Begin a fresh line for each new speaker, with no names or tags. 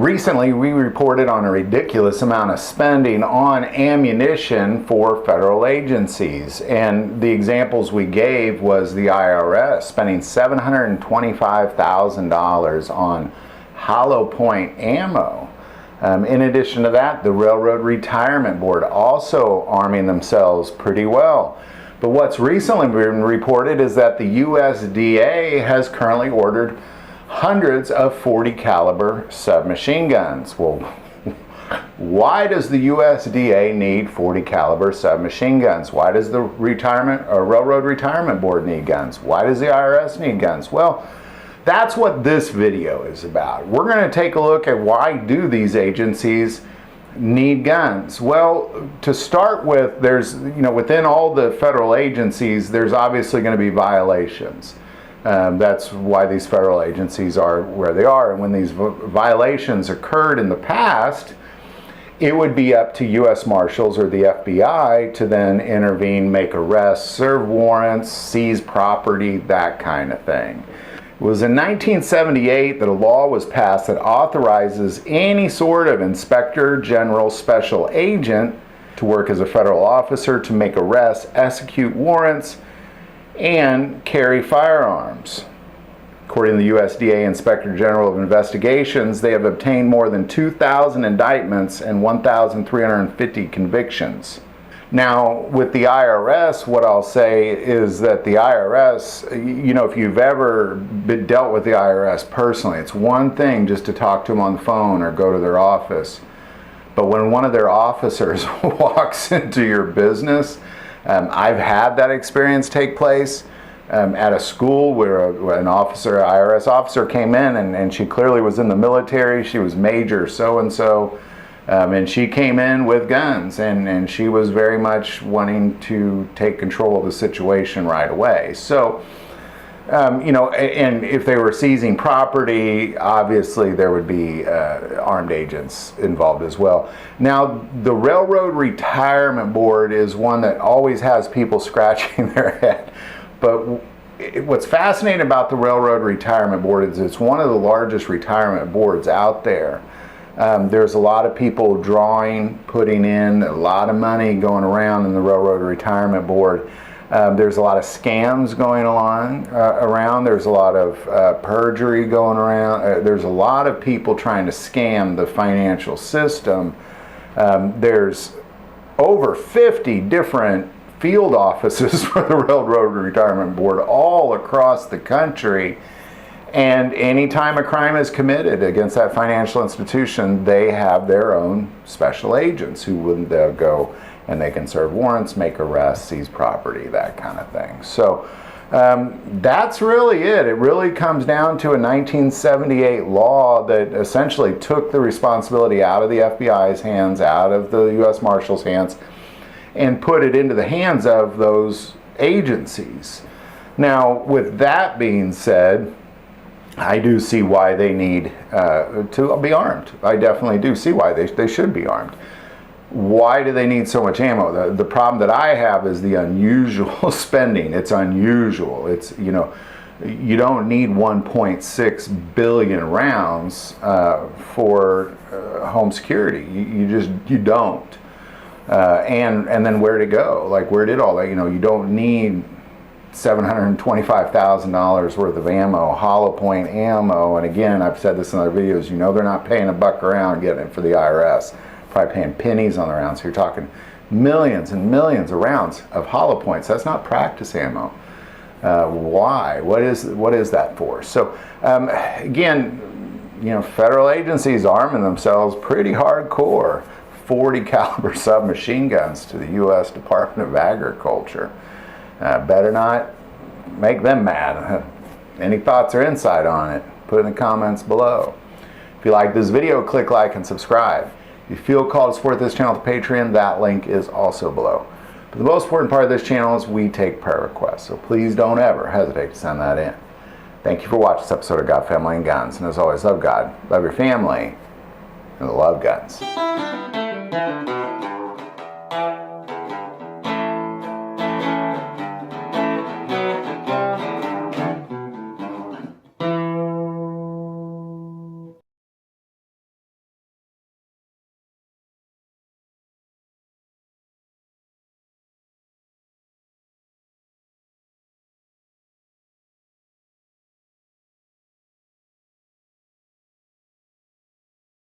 Recently, we reported on a ridiculous amount of spending on ammunition for federal agencies, and the examples we gave was the IRS spending $725,000 on hollow point ammo. In addition to that, the Railroad Retirement Board also arming themselves pretty well. But what's recently been reported is that the USDA has currently ordered hundreds of .40 caliber submachine guns. Well, why does the USDA need .40 caliber submachine guns? Why does the Railroad Retirement Board need guns? Why does the IRS need guns? Well, that's what this video is about. We're going to take a look at why do these agencies need guns. Well, to start with, there's, within all the federal agencies, there's obviously going to be violations. That's why these federal agencies are where they are. And when these violations occurred in the past, it would be up to U.S. Marshals or the FBI to then intervene, make arrests, serve warrants, seize property, that kind of thing. It was in 1978 that a law was passed that authorizes any sort of inspector general special agent to work as a federal officer to make arrests, execute warrants, and carry firearms. According to the USDA Inspector General of Investigations, they have obtained more than 2,000 indictments and 1,350 convictions. Now, with the IRS, what I'll say is that the IRS, if you've ever been dealt with the IRS personally, it's one thing just to talk to them on the phone or go to their office. But when one of their officers walks into your business, I've had that experience take place at a school where an IRS officer came in, and she clearly was in the military. She was Major so-and-so, and she came in with guns, and she was very much wanting to take control of the situation right away. So, and if they were seizing property, obviously there would be armed agents involved as well. Now, the Railroad Retirement Board is one that always has people scratching their head. But what's fascinating about the Railroad Retirement Board is it's one of the largest retirement boards out there. There's a lot of people putting in a lot of money going around in the Railroad Retirement Board. There's a lot of scams going around. There's a lot of perjury going around. There's a lot of people trying to scam the financial system. There's over 50 different field offices for the Railroad Retirement Board all across the country. And anytime a crime is committed against that financial institution, they have their own special agents who will go and they can serve warrants, make arrests, seize property, that kind of thing. So that's really it. It really comes down to a 1978 law that essentially took the responsibility out of the FBI's hands, out of the U.S. Marshals' hands, and put it into the hands of those agencies. Now, with that being said, I do see why they need to be armed. I definitely do see why they should be armed. Why do they need so much ammo? The problem that I have is the unusual spending. It's unusual. It's, you don't need 1.6 billion rounds for home security. You don't. And then where to go? Like, where did all that? You don't need $725,000 worth of ammo, hollow point ammo. And again, I've said this in other videos, they're not paying a buck around getting it for the IRS. Probably paying pennies on the rounds. So you're talking millions and millions of rounds of hollow points. That's not practice ammo. Why? What is that for? So again, federal agencies arming themselves pretty hardcore. .40 caliber submachine guns to the U.S. Department of Agriculture. Better not make them mad. Any thoughts or insight on it? Put it in the comments below. If you like this video, click like and subscribe. If you feel called to support this channel with Patreon, that link is also below. But the most important part of this channel is we take prayer requests, so please don't ever hesitate to send that in. Thank you for watching this episode of God, Family, and Guns. And as always, love God, love your family, and love guns.